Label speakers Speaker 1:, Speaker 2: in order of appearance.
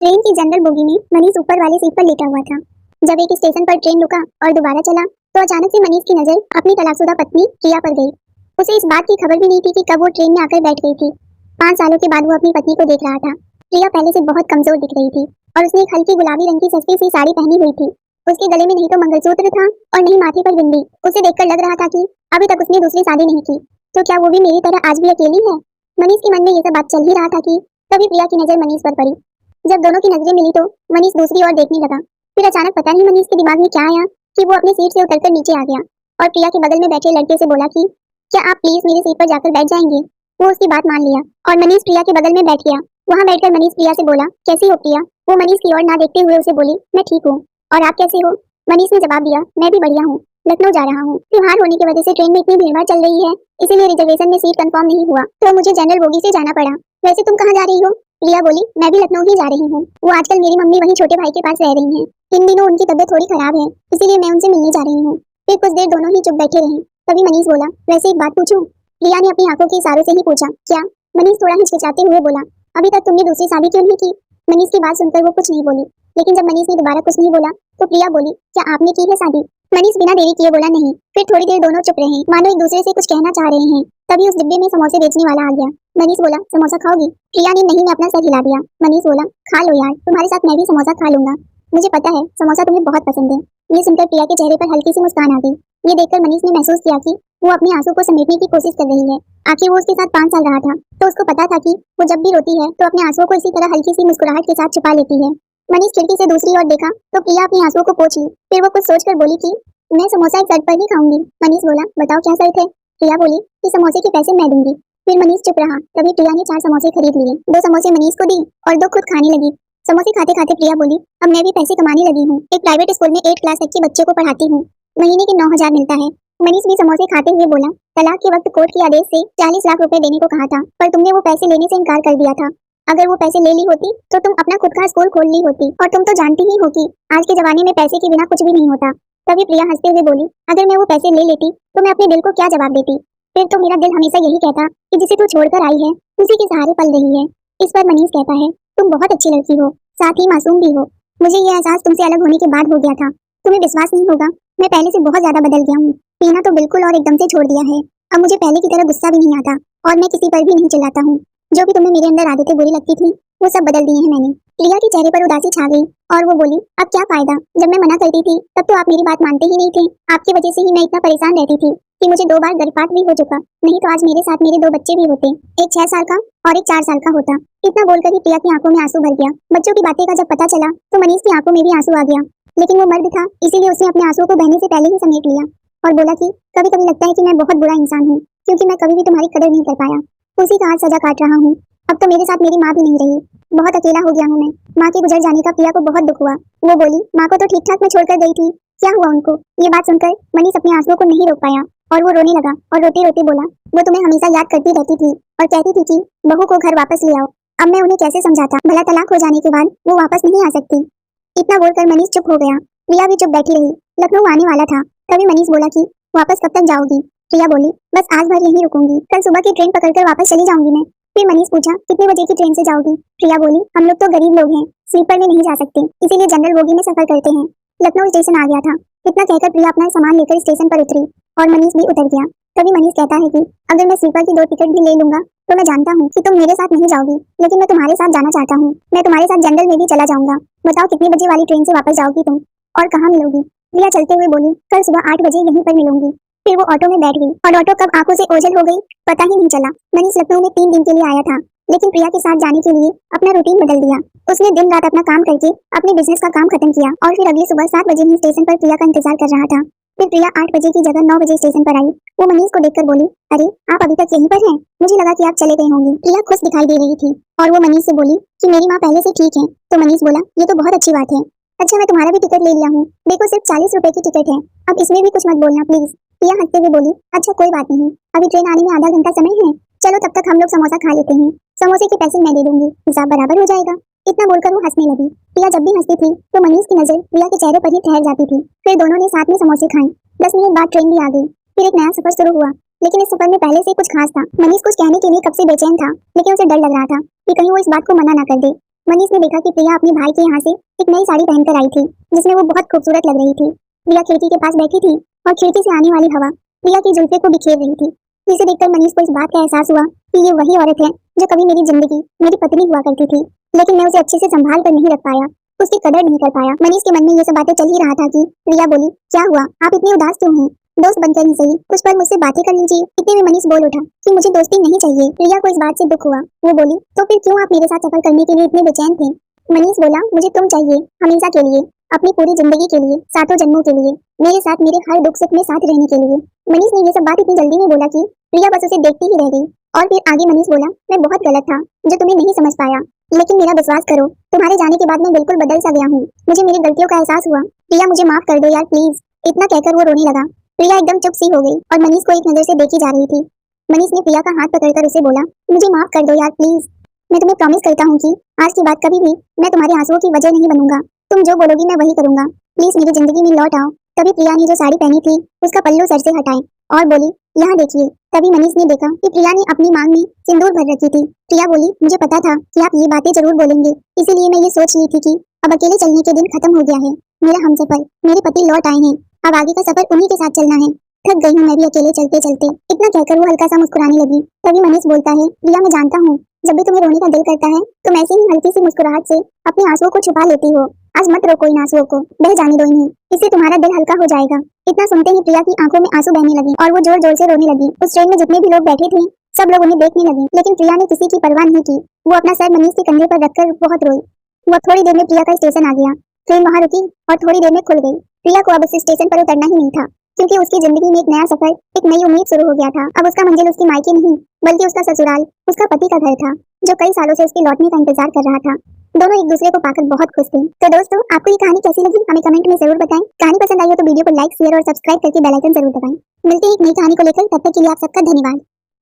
Speaker 1: Train की general bogie में मनीष ऊपर वाली सीट पर लेटा हुआ था। जब एक स्टेशन पर ट्रेन रुका और दोबारा चला तो अचानक से मनीष की नजर अपनी तलाकशुदा पत्नी प्रिया पर गई। उसे इस बात की खबर भी नहीं थी कि कब वो ट्रेन में आकर बैठ गई थी। 5 सालों के बाद वो अपनी पत्नी को देख रहा था। प्रिया पहले से बहुत कमजोर दिख रही थी और उसने एक हल्की गुलाबी रंग की सस्ती सी साड़ी पहनी हुई थी। उसके गले में नहीं तो मंगलसूत्र था और नहीं माथे पर बिंदी। उसे देखकर लग रहा था कि अभी तक उसने दूसरी शादी नहीं की, तो क्या वो भी मेरी तरह आज भी अकेली है। मनीष के मन में ये सब बात चल ही रहा था कि तभी प्रिया की नजर मनीष पर पड़ी। जब दोनों की नजरें मिली तो मनीष दूसरी ओर देखने लगा। फिर अचानक पता नहीं मनीष के दिमाग में क्या आया कि वो अपनी सीट से उतरकर नीचे आ गया और प्रिया के बगल में बैठे लड़के से बोला कि क्या आप प्लीज मेरी सीट पर जाकर बैठ जाएंगे। वो उसकी बात मान लिया और मनीष प्रिया के बगल में बैठ गया। वहाँ बैठकर मनीष प्रिया से बोला, कैसी हो प्रिया। वो मनीष की ओर ना देखते हुए उसे बोली, मैं ठीक हूँ। और आप कैसी हो। मनीष ने जवाब दिया, मैं भी बढ़िया हूँ, लखनऊ जा रहा हूँ। त्योहार होने की वजह से ट्रेन में इतनी भीड़ चल रही है, इसीलिए रिजर्वेशन में सीट कंफर्म नहीं हुआ तो मुझे जनरल बोगी से जाना पड़ा। वैसे तुम कहाँ जा रही हो। प्रिया बोली, मैं भी लखनऊ ही जा रही हूँ। वो आजकल मेरी मम्मी वहीं छोटे भाई के पास रह रही हैं। इन दिनों उनकी तबीयत थोड़ी खराब है, इसीलिए मैं उनसे मिलने जा रही हूँ। फिर कुछ देर दोनों ही चुप बैठे रहे। तभी मनीष बोला, वैसे एक बात पूछूं। प्रिया ने अपनी आंखों के इशारों से ही पूछा, क्या। मनीष थोड़ा हिचकिचाते हुए बोला, अभी तक तुमने दूसरी शादी क्यों नहीं की। मनीष की बात सुनकर वो कुछ नहीं बोली, लेकिन जब मनीष ने दोबारा कुछ नहीं बोला तो प्रिया बोली, क्या आपने की है शादी। मनीष बिना देरी किए बोला, नहीं। फिर थोड़ी देर दोनों चुप रहे, मानो एक दूसरे से कुछ कहना चाह रहे हैं। तभी उस डिब्बे में समोसे बेचने वाला आ गया। मनीष बोला, समोसा खाओगी। प्रिया ने नहीं में अपना सर हिला दिया। मनीष बोला, खा लो यार, तुम्हारे साथ मैं भी समोसा खा लूंगा। मुझे पता है समोसा तुम्हें बहुत पसंद है। ये सुनकर प्रिया के चेहरे पर हल्की सी मुस्कान आ गई। ये देखकर मनीष ने महसूस किया कि वो अपने आंसू को समेटने की कोशिश कर रही है। आखिर वो उसके साथ 5 साल रहा था तो उसको पता था कि वो जब भी रोती है तो अपने आंसुओं को इसी तरह हल्की सी मुस्कुराहट के साथ छुपा लेती है। मनीष खिड़की से दूसरी ओर देखा तो प्रिया अपने आंसुओं को पोंछ ली। फिर वो कुछ सोचकर बोली कि मैं समोसा एक शर्त पर ही खाऊंगी। मनीष बोला, बताओ क्या शर्त है। प्रिया बोली कि समोसे के पैसे मैं दूंगी। फिर मनीष चुप रहा। तभी प्रिया ने 4 समोसे खरीद लिए। 2 समोसे मनीष को दी और 2 खुद खाने लगी। समोसे खाते खाते प्रिया बोली, अब मैं भी पैसे कमाने लगी हूँ। एक प्राइवेट स्कूल में 8 क्लास तक के बच्चों को पढ़ाती हूँ। महीने के 9,000 मिलता है। मनीष भी समोसे खाते हुए बोला, तलाक के वक्त कोर्ट के आदेश से 40 लाख रुपए देने को कहा था, पर तुमने वो पैसे लेने से इनकार कर दिया था। अगर वो पैसे ले ली होती तो तुम अपना खुद का स्कूल खोल ली होती। और तुम तो जानती ही हो कि आज के जमाने में पैसे के बिना कुछ भी नहीं होता। तभी प्रिया हंसते हुए बोली, अगर मैं वो पैसे ले लेती तो मैं अपने दिल को क्या जवाब देती। फिर तो मेरा दिल हमेशा यही कहता कि जिसे तू छोड़कर आई है उसी के सहारे पल रही है। इस पर मनीष कहता है, तुम बहुत अच्छी लड़की हो, साथ ही मासूम भी हो। मुझे ये एहसास तुमसे अलग होने के बाद हो गया था। तुम्हें विश्वास नहीं होगा, मैं पहले से बहुत ज्यादा बदल गया हूँ। पीना तो बिल्कुल और एकदम से छोड़ दिया है। अब मुझे पहले की तरह गुस्सा भी नहीं आता और मैं किसी पर भी नहीं चिल्लाता हूँ। जो भी तुम्हें मेरे अंदर आदतें बुरी लगती थी वो सब बदल दी है मैंने। प्रिया के चेहरे पर उदासी छा गई और वो बोली, अब क्या फायदा। जब मैं मना करती थी तब तो आप मेरी बात मानते ही नहीं थे। आपकी वजह से ही मैं इतना परेशान रहती थी कि मुझे 2 बार गर्भपात भी हो चुका। नहीं तो आज मेरे साथ मेरे 2 बच्चे भी होते, एक 6 साल का और एक 4 साल का होता। इतना बोलकर ही प्रिया की आंखों में आंसू भर गया। बच्चों की बातें का जब पता चला तो मनीष की आंखों में भी आंसू आ गया, लेकिन वो मर्द था इसीलिए उसने अपने आंसुओं को बहने से पहले ही समेट लिया और बोला कि कभी कभी लगता है कि मैं बहुत बुरा इंसान हूँ, क्योंकि मैं कभी भी तुम्हारी कदर नहीं कर पाया। उसी का आज सजा काट रहा हूँ। अब तो मेरे साथ मेरी माँ भी नहीं रही, बहुत अकेला हो गया हूँ मैं। माँ के गुजर जाने का प्रिया को बहुत दुख हुआ। वो बोली, माँ को तो ठीक ठाक मैं छोड़कर गई थी, क्या हुआ उनको। ये बात सुनकर मनीष अपने आंसुओं को नहीं रोक पाया और वो रोने लगा और रोते रोते बोला, वो तुम्हें हमेशा याद करती रहती थी और कहती थी कि बहू को घर वापस ले आओ। अब मैं उन्हें कैसे समझाता, भला तलाक हो जाने के बाद वो वापस नहीं आ सकती। इतना बोलकर मनीष चुप हो गया। प्रिया भी चुप बैठी रही। लखनऊ आने वाला था। तभी मनीष बोला कि वापस कब तक जाओगी। प्रिया बोली, बस आज भर यहीं रुकूंगी, कल सुबह की ट्रेन पकड़कर वापस चली जाऊंगी मैं। फिर मनीष पूछा, कितने बजे की ट्रेन से जाओगी। प्रिया बोली, हम लोग तो गरीब लोग हैं, स्लीपर में नहीं जा सकते, इसीलिए जनरल बोगी में सफर करते हैं। लखनऊ स्टेशन आ गया था। इतना कहकर प्रिया अपना सामान लेकर स्टेशन पर उतरी और मनीष भी उतर गया। तभी मनीष कहता है कि अगर मैं स्लीपर की 2 टिकट भी ले लूंगा तो मैं जानता हूँ कि तुम मेरे साथ नहीं जाओगी, लेकिन मैं तुम्हारे साथ जाना चाहता हूँ। मैं तुम्हारे साथ जनरल में भी चला जाऊंगा। बताओ कितने बजे वाली ट्रेन से वापस जाओगी तुम और कहाँ मिलोगी। प्रिया चलते हुए बोली, कल सुबह 8 बजे यहीं पर मिलूंगी। फिर वो ऑटो में बैठ गई और ऑटो कब आंखों से ओझल हो गई पता ही नहीं चला। मनीष लखनऊ में 3 दिन के लिए आया था, लेकिन प्रिया के साथ जाने के लिए अपना रूटीन बदल दिया। उसने दिन रात अपना काम करके अपने बिजनेस का काम खत्म किया और फिर अगली सुबह 7 बजे ही स्टेशन पर प्रिया का इंतजार कर रहा था। फिर प्रिया 8 बजे की जगह 9 बजे स्टेशन पर आई। वो मनीष को देखकर बोली, अरे आप अभी तक यहीं पर हैं, मुझे लगा कि आप चले गए होंगे। प्रिया खुश दिखाई दे रही थी और वो मनीष से बोली कि मेरी माँ पहले से ठीक है। तो मनीष बोला, ये तो बहुत अच्छी बात है। अच्छा मैं तुम्हारा भी टिकट ले लिया हूँ, देखो सिर्फ 40 रुपए की टिकट है, अब इसमें भी कुछ मत बोलना प्लीज। प्रिया हंसते हुए बोली, अच्छा कोई बात नहीं, अभी ट्रेन आने में आधा घंटा समय है, चलो तब तक हम लोग समोसा खा लेते हैं। समोसे के पैसे मैं दे दूंगी, हिसाब बराबर हो जाएगा। इतना बोलकर वो हंसने लगी। प्रिया जब भी हंसती थी तो मनीष की नजर प्रिया के चेहरे पर ही ठहर जाती थी। फिर दोनों ने साथ में समोसे खाए। 10 मिनट बाद ट्रेन भी आ गई। फिर एक नया सफर शुरू हुआ, लेकिन इस सफर में पहले से कुछ खास था। मनीष कुछ कहने के लिए कब से बेचैन था, लेकिन उसे डर लग रहा था कि कहीं वो इस बात को मना ना कर दे। मनीष ने देखा कि प्रिया अपने भाई के यहाँ से एक नई साड़ी पहनकर आई थी, जिसमें वो बहुत खूबसूरत लग रही थी। प्रिया खिड़की के पास बैठी थी और खिड़की से आने वाली हवा प्रिया की जुल्फे को बिखेर रही थी। इसे देखकर मनीष को इस बात का एहसास हुआ कि ये वही औरत है जो कभी मेरी जिंदगी, मेरी पत्नी हुआ करती थी, लेकिन मैं उसे अच्छे से संभाल कर नहीं रख पाया, उसकी कदर नहीं कर पाया। मनीष के मन में ये सब बातें चल ही रहा था कि प्रिया बोली, क्या हुआ, आप इतनी उदास क्यों हैं? दोस्त बनकर ही सही कुछ पल मुझसे बातें कर लीजिए। इतने में मनीष बोल उठा कि मुझे दोस्ती नहीं चाहिए। प्रिया को इस बात से दुख हुआ। वो बोली, तो फिर क्यों आप मेरे साथ सफर करने के लिए इतने बेचैन थे? मनीष बोला, मुझे तुम चाहिए, हमेशा के लिए, अपनी पूरी जिंदगी के लिए, सातों जन्मों के लिए, मेरे साथ मेरे हर दुख सुख में साथ रहने के लिए। मनीष ने ये सब बात इतनी जल्दी में बोला कि प्रिया बस उसे देखती ही रह गई। और फिर आगे मनीष बोला, मैं बहुत गलत था जो तुम्हें नहीं समझ पाया, लेकिन मेरा विश्वास करो, तुम्हारे जाने के बाद मैं बिल्कुल बदल सा गया हूँ। मुझे मेरी गलतियों का एहसास हुआ। प्रिया मुझे माफ कर दो यार प्लीज। इतना कहकर वो रोने लगा। प्रिया एकदम चुप सी हो गई और मनीष को एक नजर से देखी जा रही थी। मनीष ने प्रिया का हाथ पकड़कर उसे बोला, मुझे माफ कर दो यार प्लीज। मैं तुम्हें प्रॉमिस करता हूँ कि आज के बाद कभी भी मैं तुम्हारे आंसुओं की वजह नहीं बनूंगा। तुम जो बोलोगी मैं वही करूंगा। प्लीज मेरी जिंदगी में लौट आओ। तभी प्रिया ने जो साड़ी पहनी थी उसका पल्लू सर से हटाए और बोली, यहाँ देखिए। तभी मनीष ने देखा कि प्रिया ने अपनी मांग में सिंदूर भर रखी थी। प्रिया बोली, मुझे पता था कि आप ये बातें जरूर बोलेंगे, इसीलिए मैं ये सोच ली थी कि अब अकेले चलने के दिन खत्म हो गया है। मेरा हमसफर, मेरे पति लौट आए हैं, अब आगे का सफर उन्हीं के साथ चलना है। थक गई हूँ मैं भी अकेले चलते चलते। इतना कहकर वो हल्का सा मुस्कुराने लगी। तभी मनीष बोलता है, प्रिया मैं जानता हूँ जब भी तुम्हें रोने का दिल करता है तुम ऐसी ही हल्की सी मुस्कुराहट से अपने आंसुओं को छुपा लेती हो। आज मत रोको इन आंसुओं को, बह जाने दो इन्हें, इससे तुम्हारा दिल हल्का हो जाएगा। इतना सुनते ही प्रिया की आंखों में आंसू बहने लगे और वो जोर जोर से रोने लगी। उस ट्रेन में जितने भी लोग बैठे थे सब लोग उन्हें देखने लगे, लेकिन प्रिया ने किसी की परवाह नहीं की। वो अपना सर मनीष के कंधे पर रखकर बहुत रोई। वो थोड़ी देर में प्रिया का स्टेशन आ गया। ट्रेन वहां रुकी और थोड़ी देर में खुल गई। प्रिया को अब उस स्टेशन पर उतरना ही नहीं था, क्योंकि उसकी जिंदगी में एक नया सफर, एक नई उम्मीद शुरू हो गया था। अब उसका मंजिल उसकी मायके नहीं बल्कि उसका ससुराल, उसका पति का घर था, जो कई सालों से उसके लौटने का इंतजार कर रहा था। दोनों एक दूसरे को पाकर बहुत खुश थे। तो दोस्तों, आपको ये कहानी कैसी लगी हमें कमेंट में जरूर बताएं। कहानी पसंद आई हो तो वीडियो को लाइक, शेयर और सब्सक्राइब करके बेल आइकन जरूर दबाएं। मिलते हैं एक नई कहानी को लेकर, तब तक के लिए आप सबका धन्यवाद।